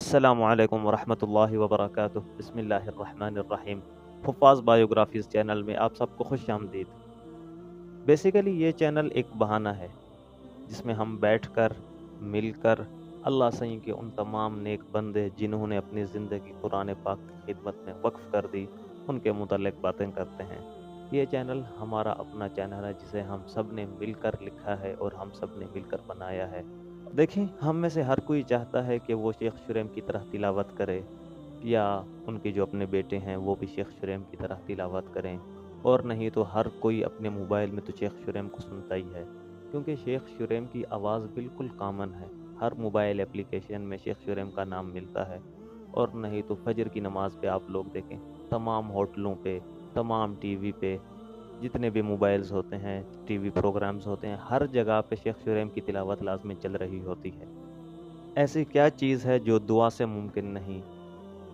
अस्सलामु अलैकुम वरहमतुल्लाहि वबरकातुह। बिस्मिल्लाहिर्रहमानिर्रहीम। हुफ़ाज़ बायोग्राफीज़ चैनल में आप सबको खुश आमदीद। बेसिकली ये चैनल एक बहाना है जिसमें हम बैठकर मिलकर अल्लाह सही के उन तमाम नेक बंदे जिन्होंने अपनी ज़िंदगी कुरान पाक की खिदमत में वक्फ़ कर दी, उनके मुतल्लिक़ बातें करते हैं। ये चैनल हमारा अपना चैनल है जिसे हम सब ने मिलकर लिखा है और हम सब ने मिलकर बनाया है। देखें, हम में से हर कोई चाहता है कि वो शेख शुरैम की तरह तिलावत करे, या उनके जो अपने बेटे हैं वो भी शेख शुरैम की तरह तिलावत करें, और नहीं तो हर कोई अपने मोबाइल में तो शेख शुरैम को सुनता ही है, क्योंकि शेख शुरैम की आवाज़ बिल्कुल कॉमन है। हर मोबाइल एप्लीकेशन में शेख शुरैम का नाम मिलता है। और नहीं तो फजर की नमाज पे आप लोग देखें, तमाम होटलों पे, तमाम टीवी पे, जितने भी मोबाइल्स होते हैं, टीवी प्रोग्राम्स होते हैं, हर जगह पे शेख शुरैम की तिलावत लाज़मी चल रही होती है। ऐसी क्या चीज़ है जो दुआ से मुमकिन नहीं?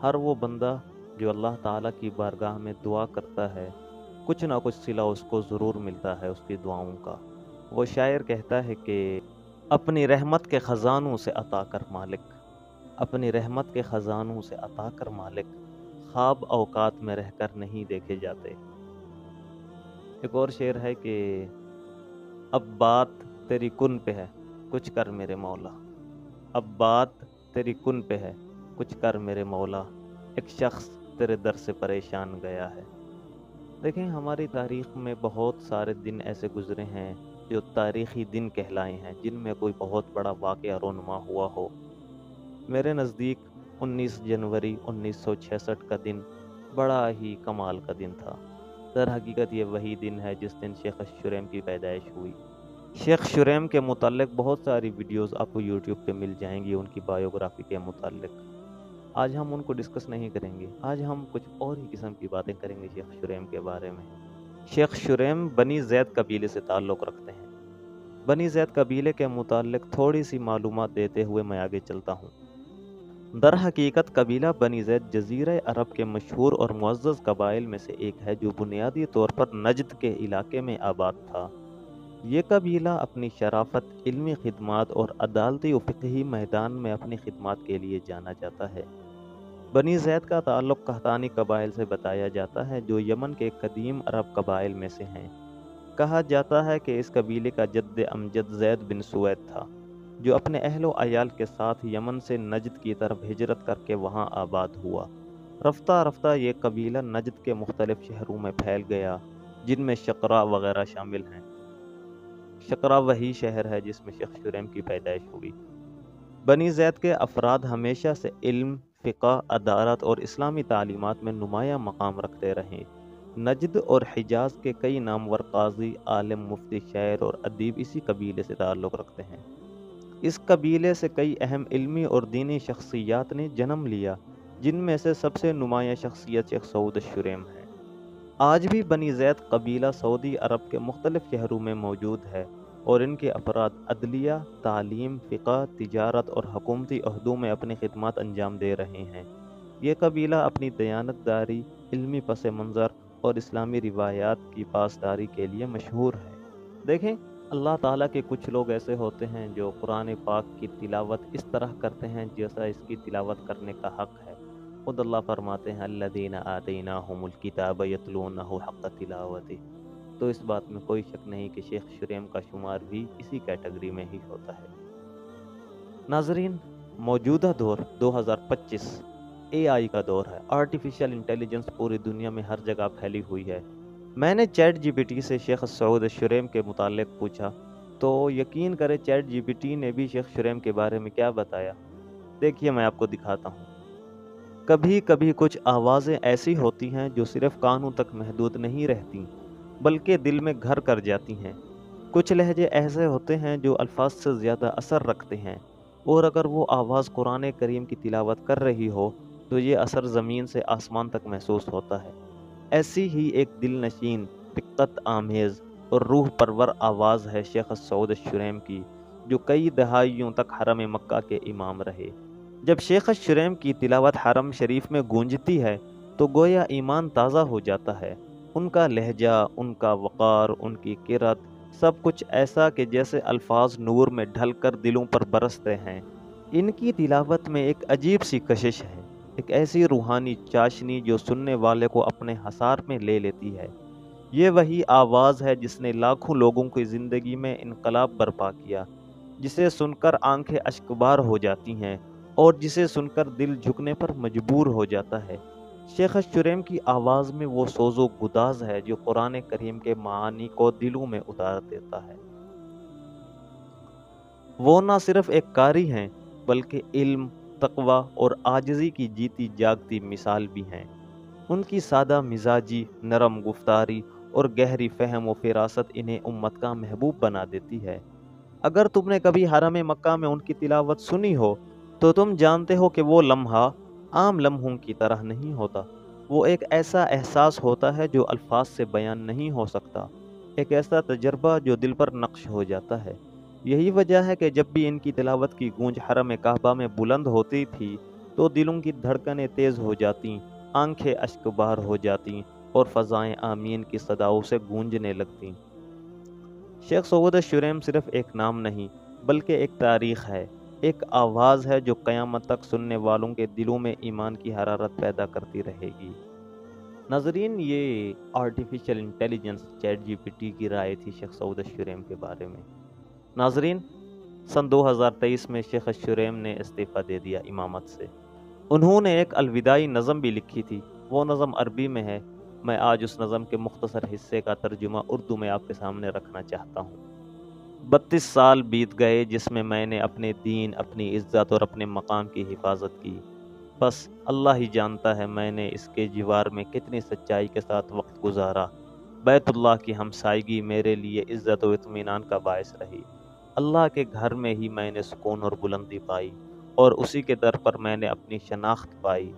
हर वो बंदा जो अल्लाह ताला की बारगाह में दुआ करता है, कुछ ना कुछ सिला उसको ज़रूर मिलता है उसकी दुआओं का। वो शायर कहता है कि अपनी रहमत के ख़ज़ानों से अता कर मालिक, अपनी रहमत के ख़ज़ानों से अता कर मालिक, ख्वाब औकात में रहकर नहीं देखे जाते। एक और शेर है कि अब बात तेरी कुन पे है, कुछ कर मेरे मौला। अब बात तेरी कुन पे है, कुछ कर मेरे मौला। एक शख्स तेरे दर से परेशान गया है। देखें, हमारी तारीख़ में बहुत सारे दिन ऐसे गुज़रे हैं जो तारीख़ी दिन कहलाए हैं, जिनमें कोई बहुत बड़ा वाक़या रोनुमा हुआ हो। मेरे नज़दीक 19 जनवरी 1966 का दिन बड़ा ही कमाल का दिन था। दरहकीकत ये वही दिन है जिस दिन शेख शुरैम की पैदाइश हुई। शेख शुरैम के मुताल्लिक़ बहुत सारी वीडियोज़ आपको यूट्यूब पे मिल जाएंगी उनकी बायोग्राफ़ी के मुताल्लिक़। आज हम उनको डिस्कस नहीं करेंगे, आज हम कुछ और ही किस्म की बातें करेंगे शेख शुरैम के बारे में। शेख शुरैम बनी ज़ैद कबीले से ताल्लुक़ रखते हैं। बनी ज़ैद कबीले के मुताल्लिक़ थोड़ी सी मालूमात देते हुए मैं आगे चलता हूँ। दर हकीकत कबीला बनी ज़ैद जज़ीरा अरब के मशहूर और मुअज़्ज़ज़ कबाइल में से एक है जो बुनियादी तौर पर नजद के इलाके में आबाद था। ये कबीला अपनी शराफत, इल्मी खिदमात और अदालती व फ़िक़ही मैदान में अपनी खिदमात के लिए जाना जाता है। बनी ज़ैद का ताल्लुक़ कहतानी कबाइल से बताया जाता है जो यमन के कदीम अरब कबाइल में से हैं। कहा जाता है कि इस कबीले का जद्द अमजद ज़ैद बिन सुवैद था, जो अपने अहलो अयाल के साथ यमन से नजद की तरफ हिजरत करके वहाँ आबाद हुआ। रफ्ता रफ्ता ये कबीला नजद के मुख्तलिफ शहरों में फैल गया, जिनमें शकरा वगैरह शामिल हैं। शकरा वही शहर है जिसमें शेख शुरैम की पैदाइश हुई। बनी ज़ैद के अफराद हमेशा से इल्म, फ़िक़ह, अदालत और इस्लामी तालीमात में नुमाया मकाम रखते रहे। नजद और हिजाज के कई नामवर काजी, आलिम, मुफ्ती, शायर और अदीब इसी कबीले से ताल्लुक़ रखते हैं। इस कबीले से कई अहम इल्मी और दीनी शख्सियात ने जन्म लिया, जिनमें से सबसे नुमाया शख्सियत शेख सऊद शुरैम है। आज भी बनी ज़ैद कबीला सऊदी अरब के मुख्तलिफ शहरों में मौजूद है और इनके अफराद अदलिया, तालीम, फ़िक़ह, तिजारत और हुकूमती अहदों में अपनी खिदमत अंजाम दे रहे हैं। ये कबीला अपनी दयानतदारी, इल्मी पस मंज़र और इस्लामी रिवायात की पासदारी के लिए मशहूर है। देखें, अल्लाह ताला के कुछ लोग ऐसे होते हैं जो कुरान पाक की तिलावत इस तरह करते हैं जैसा इसकी तिलावत करने का हक़ है। खुद अल्लाह फरमाते हैं अल्लज़ीना आतैनाहुमुल किताब यतलूनहु हक़्क़ तिलावती। तो इस बात में कोई शक नहीं कि शेख शुरैम का शुमार भी इसी कैटेगरी में ही होता है। नाज़रीन, मौजूदा दौर 2025 एआई का दौर है। आर्टिफिशियल इंटेलिजेंस पूरी दुनिया में हर जगह फैली हुई है। मैंने चैट जीपीटी से शेख सऊद शुरैम के मुतालिक पूछा, तो यकीन करें चैट जीपीटी ने भी शेख शुरैम के बारे में क्या बताया। देखिए, मैं आपको दिखाता हूँ। कभी कभी कुछ आवाज़ें ऐसी होती हैं जो सिर्फ कानों तक महदूद नहीं रहती, बल्कि दिल में घर कर जाती हैं। कुछ लहजे ऐसे होते हैं जो अल्फाज से ज़्यादा असर रखते हैं, और अगर वो आवाज़ कुरान करीम की तिलावत कर रही हो तो ये असर ज़मीन से आसमान तक महसूस होता है। ऐसी ही एक दिल नशीन, दिक्कत आमेज़ और रूह परवर आवाज़ है शेख सऊद शुरैम की, जो कई दहाइयों तक हरम मक्का के इमाम रहे। जब शेख शुरैम की तिलावत हरम शरीफ में गूंजती है तो गोया ईमान ताज़ा हो जाता है। उनका लहजा, उनका वक़ार, उनकी किरत, सब कुछ ऐसा कि जैसे अल्फाज नूर में ढल कर दिलों पर बरसते हैं। ان کی تلاوت میں ایک عجیب سی کشش ہے، ایک ایسی روحانی چاشنی جو سننے والے کو اپنے حصار میں لے لیتی ہے۔ یہ وہی آواز ہے جس نے لاکھوں لوگوں کی زندگی میں انقلاب برپا کیا، جسے سن کر آنکھیں اشکبار ہو جاتی ہیں اور جسے سن کر دل جھکنے پر مجبور ہو جاتا ہے۔ شیخ شریم کی آواز میں وہ سوز و گداز ہے جو قرآن کریم کے معانی کو دلوں میں اتار دیتا ہے۔ وہ نہ صرف ایک قاری ہیں بلکہ علم، تقوی اور عاجزی کی جیتی جاگتی مثال بھی ہیں۔ ان کی سادہ مزاجی، نرم گفتاری اور گہری فہم و فراست انہیں امت کا محبوب بنا دیتی ہے۔ اگر تم نے کبھی حرم مکہ میں ان کی تلاوت سنی ہو تو تم جانتے ہو کہ وہ لمحہ عام لمحوں کی طرح نہیں ہوتا۔ وہ ایک ایسا احساس ہوتا ہے جو الفاظ سے بیان نہیں ہو سکتا، ایک ایسا تجربہ جو دل پر نقش ہو جاتا ہے۔ یہی وجہ ہے کہ جب بھی ان کی تلاوت کی گونج حرم کعبہ میں بلند ہوتی تھی تو دلوں کی دھڑکنیں تیز ہو جاتیں، آنکھیں اشکبار ہو جاتیں اور فضائیں آمین کی صداؤں سے گونجنے لگتیں۔ شیخ سعود شریم صرف ایک نام نہیں بلکہ ایک تاریخ ہے، ایک آواز ہے جو قیامت تک سننے والوں کے دلوں میں ایمان کی حرارت پیدا کرتی رہے گی۔ ناظرین، یہ artificial intelligence chat G P T کی رائے تھی شیخ سعود شریم کے بارے میں۔ ناظرین، سن 2023 میں شیخ شریم نے استعفیٰ دے دیا امامت سے۔ انہوں نے ایک الوداعی نظم بھی لکھی تھی، وہ نظم عربی میں ہے۔ میں آج اس نظم کے مختصر حصے کا ترجمہ اردو میں آپ کے سامنے رکھنا چاہتا ہوں۔ 32 سال بیت گئے جس میں نے اپنے دین، اپنی عزت اور اپنے مقام کی حفاظت کی۔ بس اللہ ہی جانتا ہے میں نے اس کے جوار میں کتنی سچائی کے ساتھ وقت گزارا۔ بیت اللہ کی ہمسائیگی میرے لیے عزت و اطمینان کا باعث رہی۔ اللہ کے گھر میں ہی میں نے سکون اور بلندی پائی اور اسی کے در پر میں نے اپنی شناخت پائی۔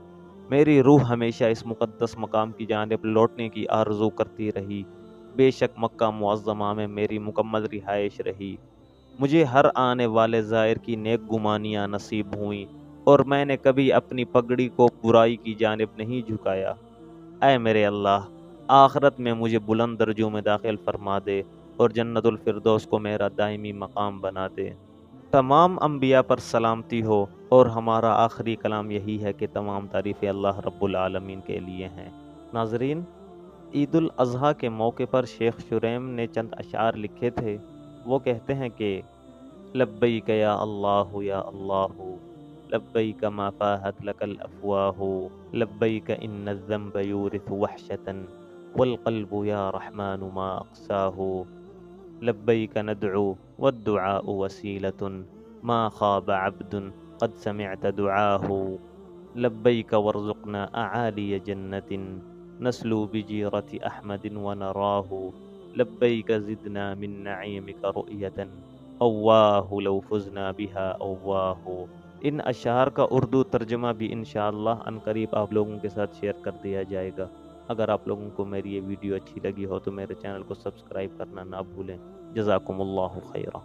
میری روح ہمیشہ اس مقدس مقام کی جانب لوٹنے کی آرزو کرتی رہی۔ بے شک مکہ معظمہ میں میری مکمل رہائش رہی۔ مجھے ہر آنے والے زائر کی نیک گمانیاں نصیب ہوئیں اور میں نے کبھی اپنی پگڑی کو برائی کی جانب نہیں جھکایا۔ اے میرے اللہ، آخرت میں مجھے بلند درجوں میں داخل فرما دے اور جنت الفردوس کو میرا دائمی مقام بنا دے۔ تمام انبیاء پر سلامتی ہو اور ہمارا آخری کلام یہی ہے کہ تمام تعریفیں اللہ رب العالمین کے لیے ہیں۔ ناظرین، عید الاضحیٰ کے موقع پر شیخ شریم نے چند اشعار لکھے تھے۔ وہ کہتے ہیں کہ لبیک یا اللہ، لبیک ما فاحت لک الافواہ، لبیک ان الذنب یورث وحشتا والقلب یا رحمن ما اقساہ، لبیک ندعو والدعاء وسیلۃ ما خاب عبد قد سمعت دعاہ، لبیک وارزقنا اعالی جنت نسلو بجیرت احمد ونراہ، لبیک زدنا من نعیمک رؤیتا اواہ لو فزنا بها اواہ۔ ان اشعار کا اردو ترجمہ بھی انشاءاللہ عنقریب آپ لوگوں کے ساتھ شیئر کر دیا جائے گا۔ اگر آپ لوگوں کو میری یہ ویڈیو اچھی لگی ہو تو میرے چینل کو سبسکرائب کرنا نہ بھولیں۔ جزاکم اللہ خیرہ۔